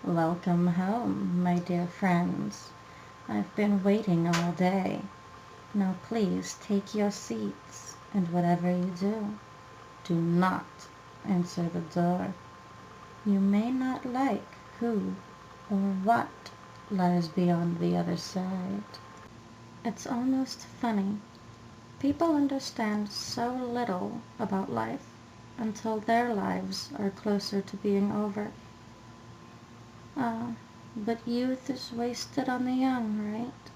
Welcome home, my dear friends. I've been waiting all day. Now please take your seats, and whatever you do not answer the door. You may not like who or what lies beyond the other side. It's almost funny. People understand so little about life until their lives are closer to being over. Ah, but youth is wasted on the young, right?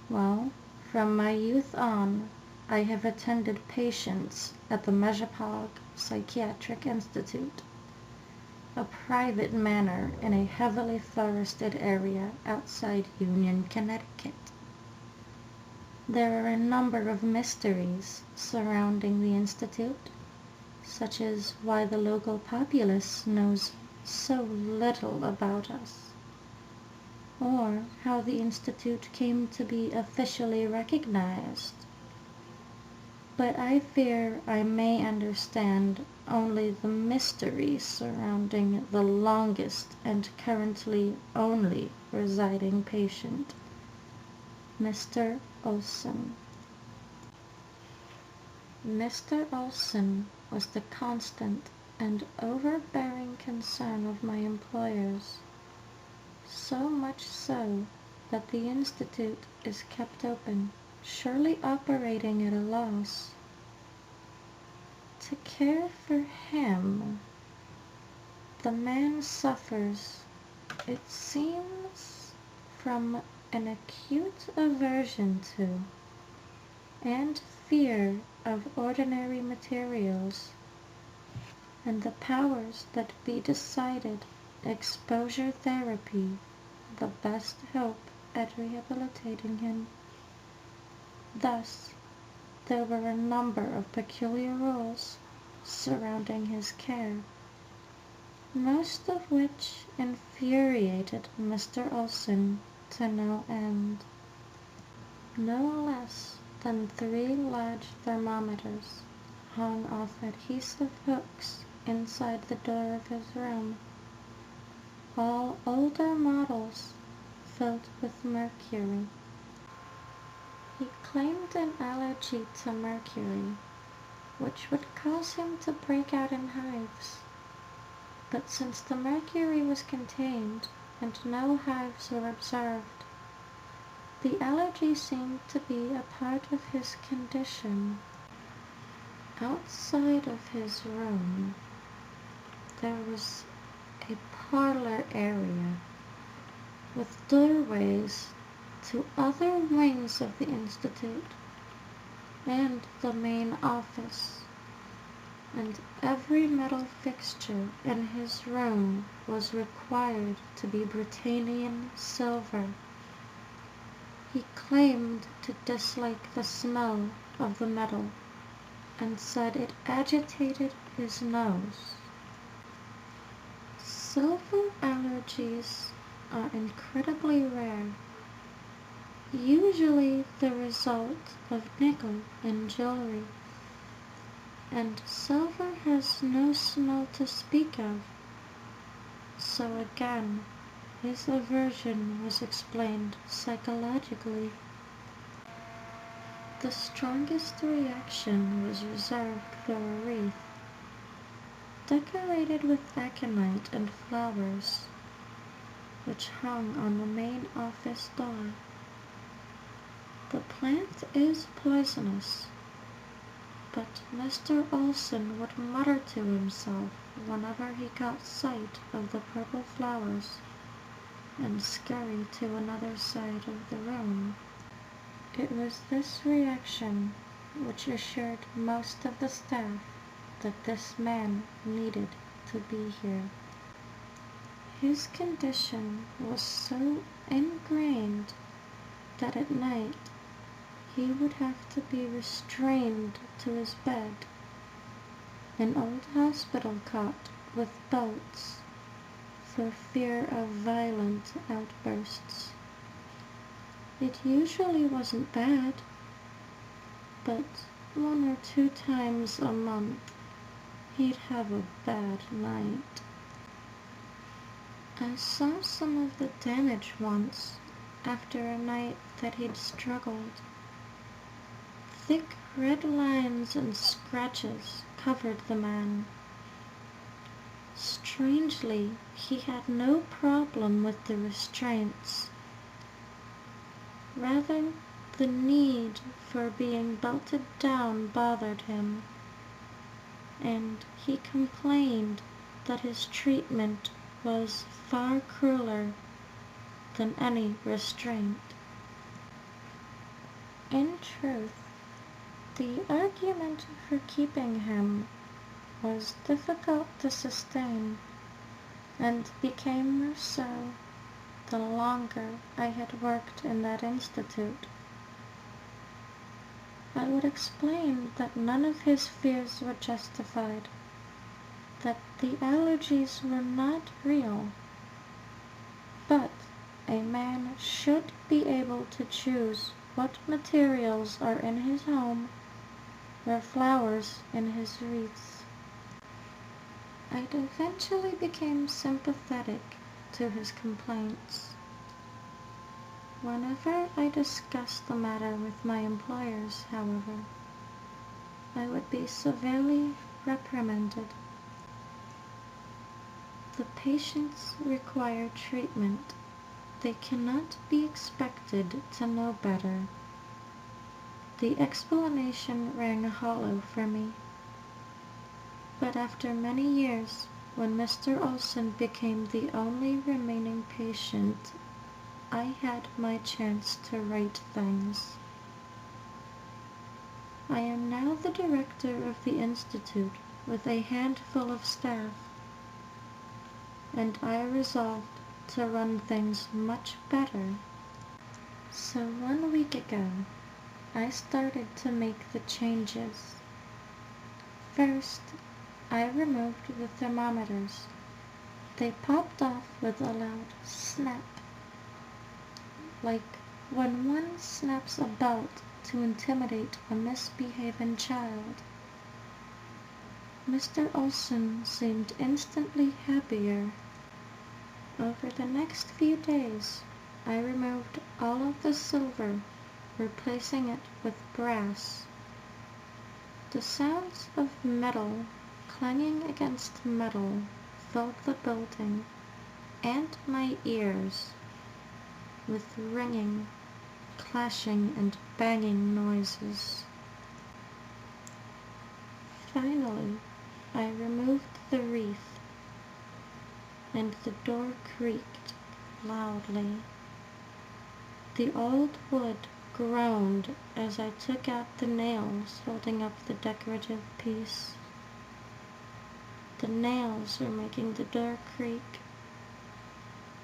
Well, from my youth on, I have attended patients at the Mejapog Psychiatric Institute, a private manor in a heavily forested area outside Union, Connecticut. There are a number of mysteries surrounding the institute, such as why the local populace knows so little about us, or how the institute came to be officially recognized. But I fear I may understand only the mystery surrounding the longest and currently only residing patient, Mr. Olson. Mr. Olson was the constant and overbearing concern of my employers, so much so that the institute is kept open, surely operating at a loss. To care for him, the man suffers, it seems, from an acute aversion to and fear of ordinary materials, and the powers that be decided exposure therapy the best hope at rehabilitating him. Thus, there were a number of peculiar rules surrounding his care, most of which infuriated Mr. Olson to no end. No less than 3 large thermometers hung off adhesive hooks inside the door of his room, all older models filled with mercury. He claimed an allergy to mercury, which would cause him to break out in hives. But since the mercury was contained and no hives were observed, the allergy seemed to be a part of his condition. Outside of his room, there was a parlor area with doorways to other wings of the institute and the main office, and every metal fixture in his room was required to be Britannian silver. He claimed to dislike the smell of the metal and said it agitated his nose. Silver allergies are incredibly rare, usually the result of nickel in jewelry, and silver has no smell to speak of, so again his aversion was explained psychologically. The strongest reaction was reserved for a wreath, decorated with aconite and flowers, which hung on the main office door. The plant is poisonous, but Mr. Olson would mutter to himself whenever he caught sight of the purple flowers, and scurry to another side of the room. It was this reaction which assured most of the staff that this man needed to be here. His condition was so ingrained that at night he would have to be restrained to his bed, an old hospital cot with bolts, for fear of violent outbursts. It usually wasn't bad, but 1 or 2 times a month he'd have a bad night. I saw some of the damage once, after a night that he'd struggled. Thick red lines and scratches covered the man. Strangely, he had no problem with the restraints. Rather, the need for being belted down bothered him, and he complained that his treatment was far crueler than any restraint. In truth, the argument for keeping him was difficult to sustain, and became more so the longer I had worked in that institute. I would explain that none of his fears were justified, that the allergies were not real, but a man should be able to choose what materials are in his home or flowers in his wreaths. I eventually became sympathetic to his complaints. Whenever I discussed the matter with my employers, however, I would be severely reprimanded. The patients require treatment. They cannot be expected to know better. The explanation rang hollow for me. But after many years, when Mr. Olson became the only remaining patient, I had my chance to right things. I am now the director of the Institute with a handful of staff, and I resolved to run things much better. So 1 week ago, I started to make the changes. First, I removed the thermometers. They popped off with a loud snap, like when one snaps a belt to intimidate a misbehaving child. Mr. Olson seemed instantly happier. Over the next few days, I removed all of the silver, replacing it with brass. The sounds of metal clanging against metal filled the building and my ears with ringing, clashing, and banging noises. Finally, I removed the wreath, and the door creaked loudly. The old wood groaned as I took out the nails holding up the decorative piece. The nails were making the door creak.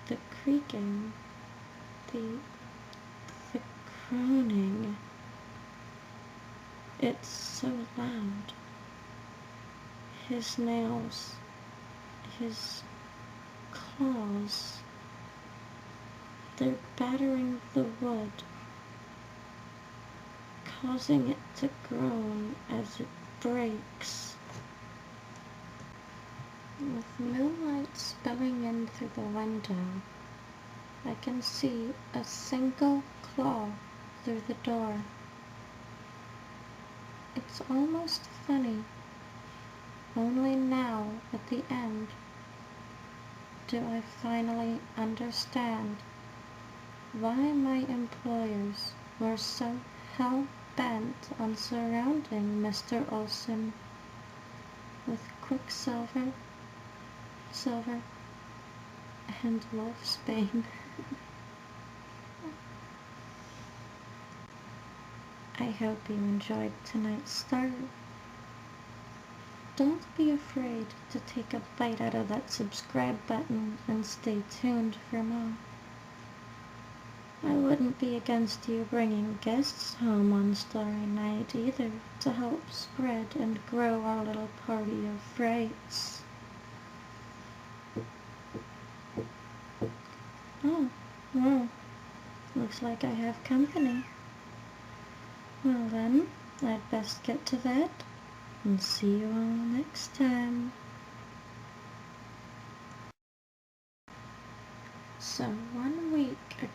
The creaking, the groaning. It's so loud. His nails, his claws, they're battering the wood, causing it to groan as it breaks. With moonlight spilling in through the window, I can see a single claw through the door. It's almost funny. Only now, at the end, do I finally understand why my employers were so hell-bent on surrounding Mr. Olson with quicksilver, silver, and wolfsbane. I hope you enjoyed tonight's story. Don't be afraid to take a bite out of that subscribe button and stay tuned for more. I wouldn't be against you bringing guests home on story night either, to help spread and grow our little party of frights. Oh, well, looks like I have company. Well then, I'd best get to that, and see you all next time. So 1 week